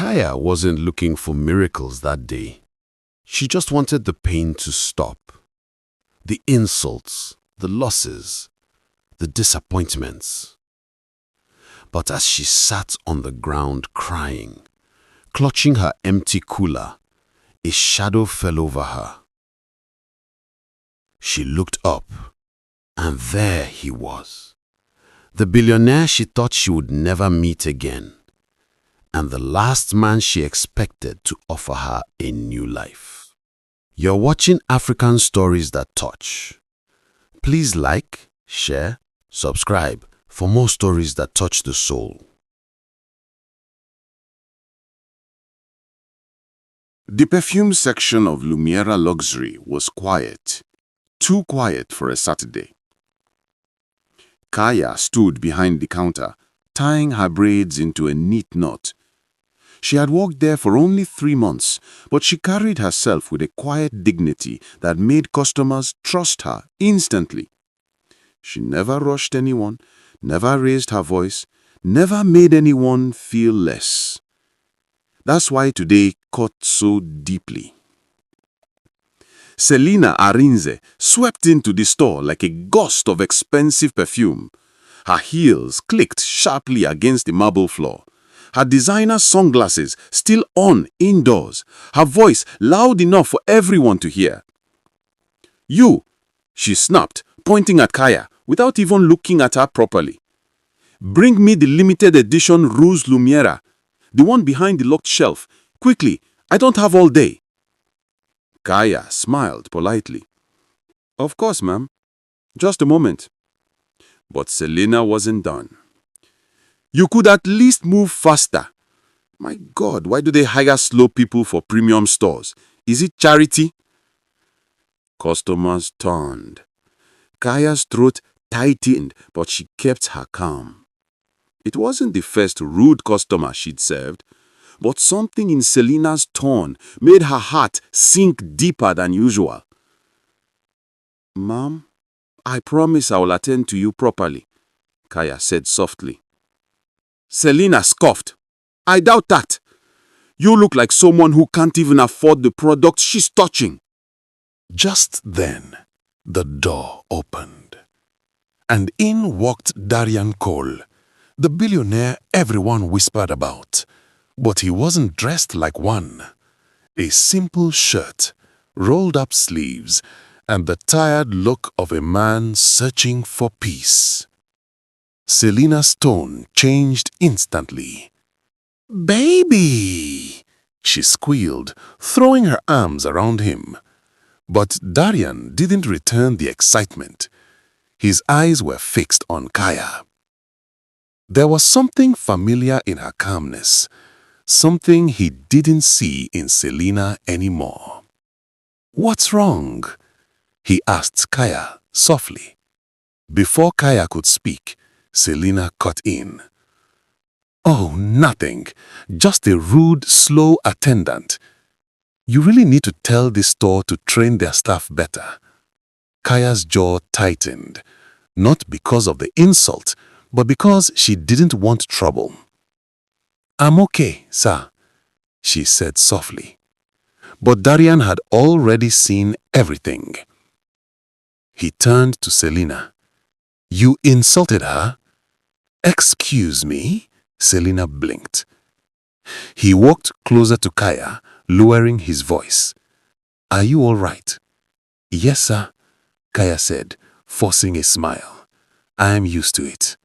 Kaya wasn't looking for miracles that day. She just wanted the pain to stop. The insults, the losses, the disappointments. But as she sat on the ground crying, clutching her empty cooler, a shadow fell over her. She looked up, and there he was. The billionaire she thought she would never meet again, and the last man she expected to offer her a new life. You're watching African Stories That Touch. Please like, share, subscribe for more stories that touch the soul. The perfume section of Lumiere Luxury was quiet, too quiet for a Saturday. Kaya stood behind the counter, tying her braids into a neat knot. She had worked there for only 3 months, but she carried herself with a quiet dignity that made customers trust her instantly. She never rushed anyone, never raised her voice, never made anyone feel less. That's why today cut so deeply. Selina Arinze swept into the store like a gust of expensive perfume. Her heels clicked sharply against the marble floor. Her designer sunglasses still on indoors. Her voice loud enough for everyone to hear. "You," she snapped, pointing at Kaya without even looking at her properly. "Bring me the limited edition Rouge Lumiere, the one behind the locked shelf. Quickly, I don't have all day." Kaya smiled politely. "Of course, ma'am. Just a moment." But Selina wasn't done. "You could at least move faster. My God, why do they hire slow people for premium stores? Is it charity?" Customers turned. Kaya's throat tightened, but she kept her calm. It wasn't the first rude customer she'd served, but something in Selina's tone made her heart sink deeper than usual. "Ma'am, I promise I will attend to you properly," Kaya said softly. Selina scoffed. "I doubt that. You look like someone who can't even afford the product she's touching." Just then, the door opened, and in walked Darian Cole, the billionaire everyone whispered about. But he wasn't dressed like one. A simple shirt, rolled-up sleeves, and the tired look of a man searching for peace. Selina's tone changed instantly. "Baby!" she squealed, throwing her arms around him. But Darian didn't return the excitement. His eyes were fixed on Kaya. There was something familiar in her calmness, something he didn't see in Selina anymore. "What's wrong?" he asked Kaya softly. Before Kaya could speak, Selina cut in. "Oh, nothing. Just a rude, slow attendant. You really need to tell this store to train their staff better." Kaya's jaw tightened, not because of the insult, but because she didn't want trouble. "I'm okay, sir," she said softly. But Darian had already seen everything. He turned to Selina. "You insulted her?" "Excuse me?" Selina blinked. He walked closer to Kaya, lowering his voice. "Are you all right?" "Yes, sir," Kaya said, forcing a smile. "I'm used to it."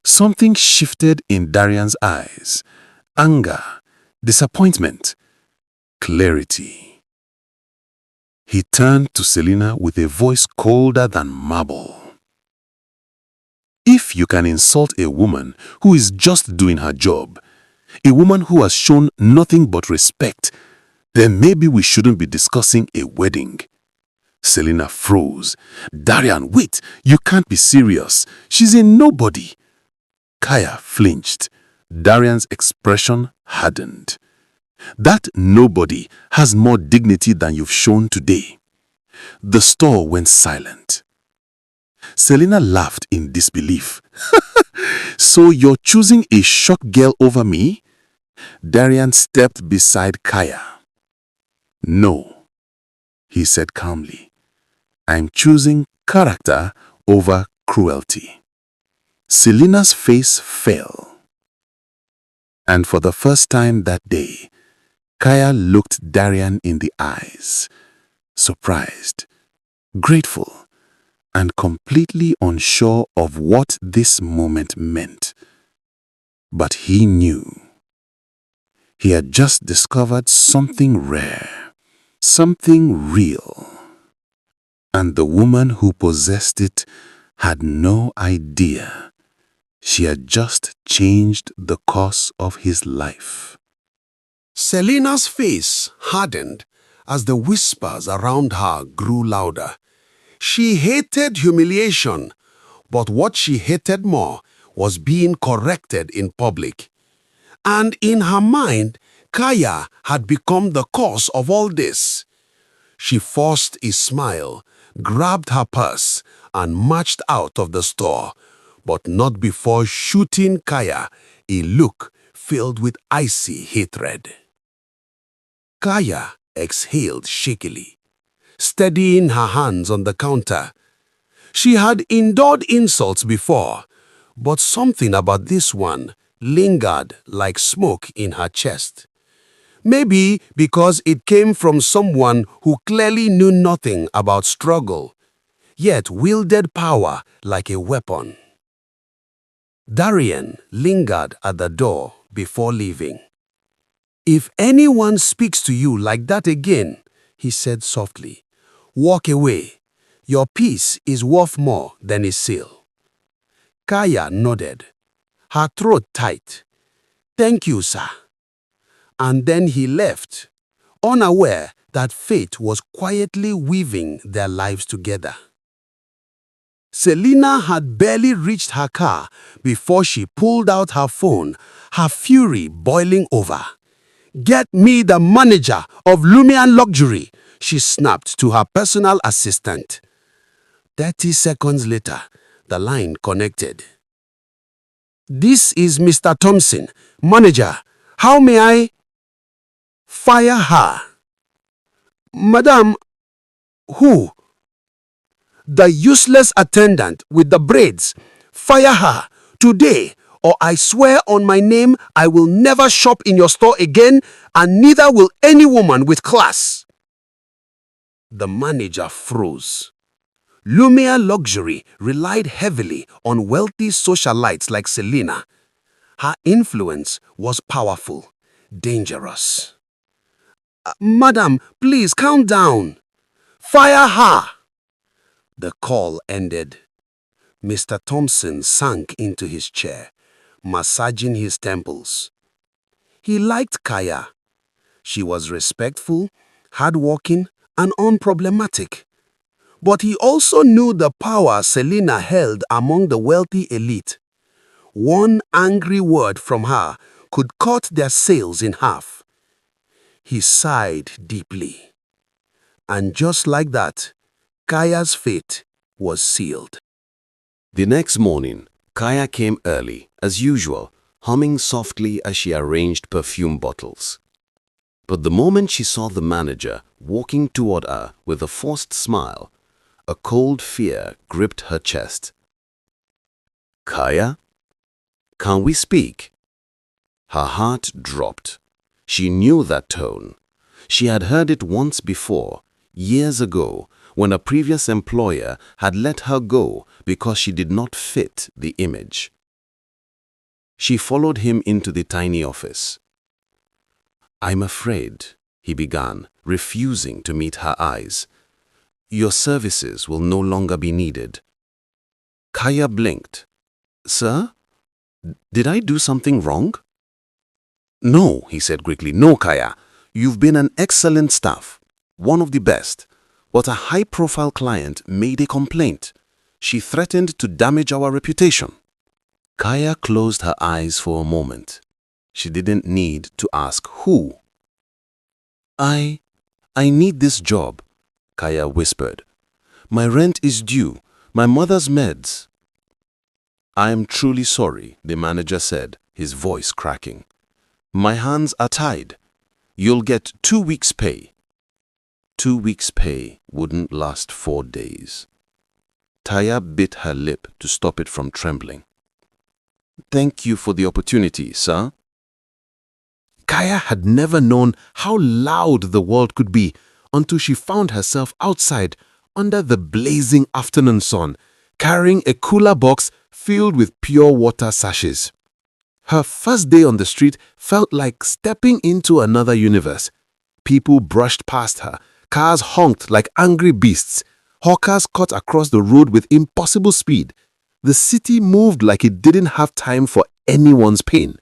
Something shifted in Darian's eyes. Anger, disappointment, clarity. He turned to Selina with a voice colder than marble. "If you can insult a woman who is just doing her job, a woman who has shown nothing but respect, then maybe we shouldn't be discussing a wedding." Selina froze. "Darian, wait, you can't be serious. She's a nobody." Kaya flinched. Darian's expression hardened. "That nobody has more dignity than you've shown today." The store went silent. Selina laughed in disbelief. "So you're choosing a short girl over me?" Darian stepped beside Kaya. "No," he said calmly. "I'm choosing character over cruelty." Selena's face fell. And for the first time that day, Kaya looked Darian in the eyes, surprised, grateful, and completely unsure of what this moment meant. But he knew. He had just discovered something rare, something real. And the woman who possessed it had no idea. She had just changed the course of his life. Selena's face hardened as the whispers around her grew louder. She hated humiliation, but what she hated more was being corrected in public. And in her mind, Kaya had become the cause of all this. She forced a smile, grabbed her purse, and marched out of the store, but not before shooting Kaya a look filled with icy hatred. Kaya exhaled shakily, steadying her hands on the counter. She had endured insults before, but something about this one lingered like smoke in her chest. Maybe because it came from someone who clearly knew nothing about struggle, yet wielded power like a weapon. Darian lingered at the door before leaving. "If anyone speaks to you like that again," he said softly, "walk away. Your peace is worth more than a seal." Kaya nodded, her throat tight. "Thank you, sir." And then he left, unaware that fate was quietly weaving their lives together. Selena had barely reached her car before she pulled out her phone, her fury boiling over. "Get me the manager of Lumiere Luxury," she snapped to her personal assistant. 30 seconds later, the line connected. "This is Mr. Thompson, manager. How may I—" "Fire her." "Madam, who?" "The useless attendant with the braids. Fire her today, or I swear on my name I will never shop in your store again, and neither will any woman with class." The manager froze. Lumiere Luxury relied heavily on wealthy socialites like Selena. Her influence was powerful, dangerous. "Madam, please calm down." "Fire her." The call ended. Mr. Thompson sank into his chair, massaging his temples. He liked Kaya. She was respectful, hardworking, and unproblematic. But he also knew the power Selena held among the wealthy elite. One angry word from her could cut their sails in half. He sighed deeply. And just like that, Kaya's fate was sealed. The next morning, Kaya came early, as usual, humming softly as she arranged perfume bottles. But the moment she saw the manager walking toward her with a forced smile, a cold fear gripped her chest. "Kaya, can we speak?" Her heart dropped. She knew that tone. She had heard it once before, years ago, when a previous employer had let her go because she did not fit the image. She followed him into the tiny office. "I'm afraid," he began, refusing to meet her eyes. "Your services will no longer be needed." Kaya blinked. "Sir? Did I do something wrong?" "No," he said quickly. "No, Kaya. You've been an excellent staff, one of the best. But a high-profile client made a complaint. She threatened to damage our reputation." Kaya closed her eyes for a moment. She didn't need to ask who. I need this job," Kaya whispered. "My rent is due, my mother's meds." "I am truly sorry," the manager said, his voice cracking. My hands are tied. You'll get 2 weeks' pay. 2 weeks' pay wouldn't last 4 days. Taya bit her lip to stop it from trembling. Thank you for the opportunity, sir. Kaya had never known how loud the world could be until she found herself outside under the blazing afternoon sun, carrying a cooler box filled with pure water sachets. Her first day on the street felt like stepping into another universe. People brushed past her, cars honked like angry beasts, hawkers cut across the road with impossible speed. The city moved like it didn't have time for anyone's pain.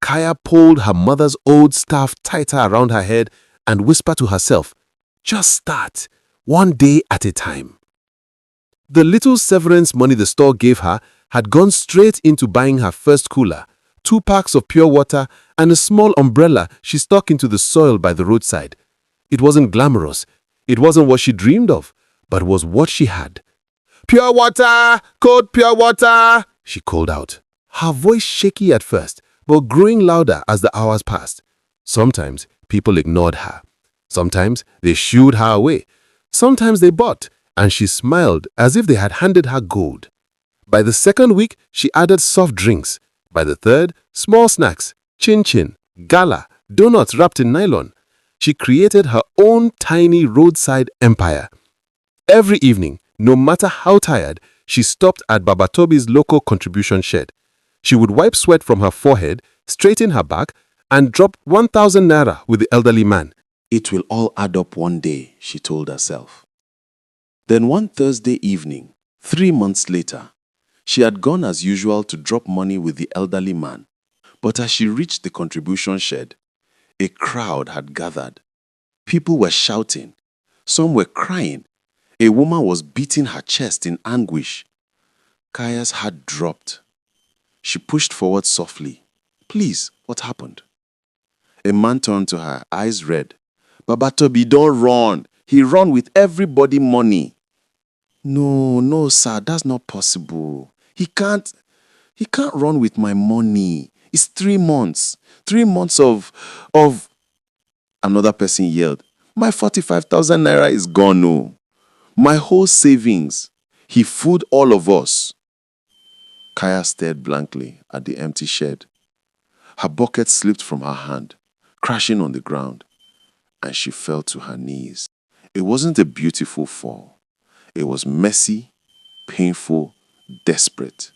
Kaya pulled her mother's old scarf tighter around her head and whispered to herself, "Just start, one day at a time." The little severance money the store gave her had gone straight into buying her first cooler, 2 packs of pure water, and a small umbrella she stuck into the soil by the roadside. It wasn't glamorous. It wasn't what she dreamed of, but was what she had. "Pure water! Cold pure water!" she called out, her voice shaky at first, but growing louder as the hours passed. Sometimes people ignored her. Sometimes they shooed her away. Sometimes they bought, and she smiled as if they had handed her gold. By the second week, she added soft drinks. By the third, small snacks, chin-chin, gala, donuts wrapped in nylon. She created her own tiny roadside empire. Every evening, no matter how tired, she stopped at Baba Tobi's local contribution shed. She would wipe sweat from her forehead, straighten her back, and drop 1,000 naira with the elderly man. It will all add up one day, she told herself. Then one Thursday evening, 3 months later, she had gone as usual to drop money with the elderly man. But as she reached the contribution shed, a crowd had gathered. People were shouting. Some were crying. A woman was beating her chest in anguish. Kaya's heart dropped. She pushed forward softly. "Please, what happened?" A man turned to her, eyes red. "Baba Tobi, don't run. He run with everybody money." No, sir, that's not possible. He can't run with my money. It's 3 months. 3 months of... Another person yelled, "My 45,000 naira is gone, no. My whole savings. He fooled all of us." Kaya stared blankly at the empty shed. Her bucket slipped from her hand, crashing on the ground, and she fell to her knees. It wasn't a beautiful fall. It was messy, painful, desperate.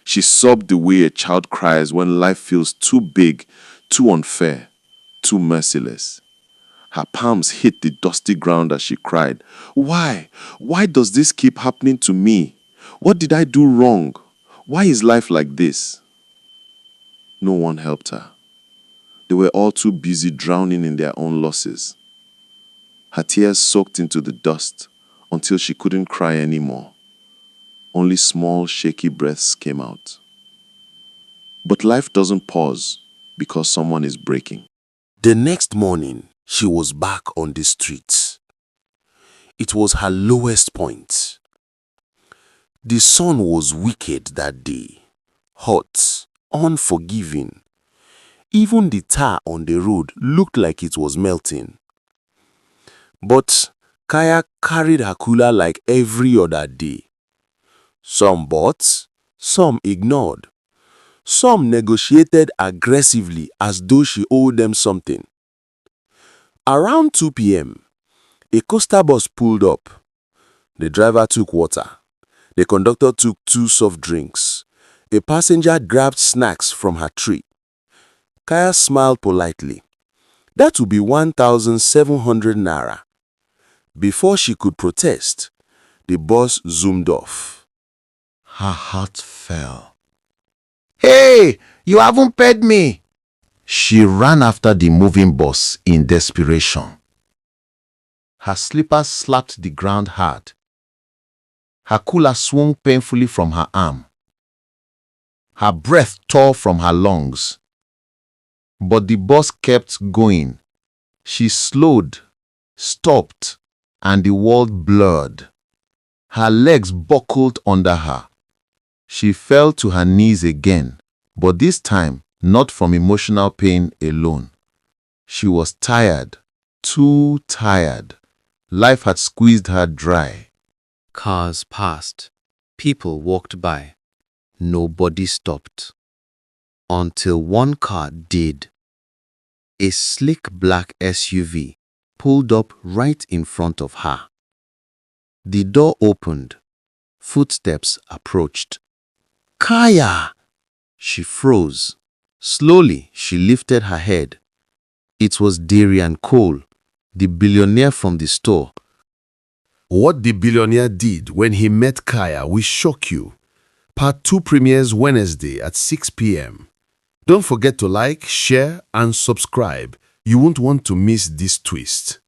She sobbed the way a child cries when life feels too big, too unfair, too merciless. Her palms hit the dusty ground as she cried, "Why? Why does this keep happening to me? What did I do wrong? Why is life like this?" No one helped her. They were all too busy drowning in their own losses. Her tears soaked into the dust until she couldn't cry anymore. Only small, shaky breaths came out. But life doesn't pause because someone is breaking. The next morning, she was back on the streets. It was her lowest point. The sun was wicked that day, hot, unforgiving. Even the tar on the road looked like it was melting. But Kaya carried her cooler like every other day. Some bought, some ignored. Some negotiated aggressively as though she owed them something. Around 2 p.m., a coaster bus pulled up. The driver took water. The conductor took 2 soft drinks. A passenger grabbed snacks from her tray. Kaya smiled politely. That would be 1,700 naira. Before she could protest, the bus zoomed off. Her heart fell. "Hey, you haven't paid me!" She ran after the moving bus in desperation. Her slippers slapped the ground hard. Her cooler swung painfully from her arm. Her breath tore from her lungs. But the bus kept going. She slowed, stopped, and the world blurred. Her legs buckled under her. She fell to her knees again, but this time not from emotional pain alone. She was tired, too tired. Life had squeezed her dry. Cars passed. People walked by. Nobody stopped. Until one car did. A slick black SUV pulled up right in front of her. The door opened. Footsteps approached. Kaya! She froze. Slowly, she lifted her head. It was Darian Cole, the billionaire from the store. What the billionaire did when he met Kaya will shock you. Part 2 premieres Wednesday at 6 p.m. Don't forget to like, share, and subscribe. You won't want to miss this twist.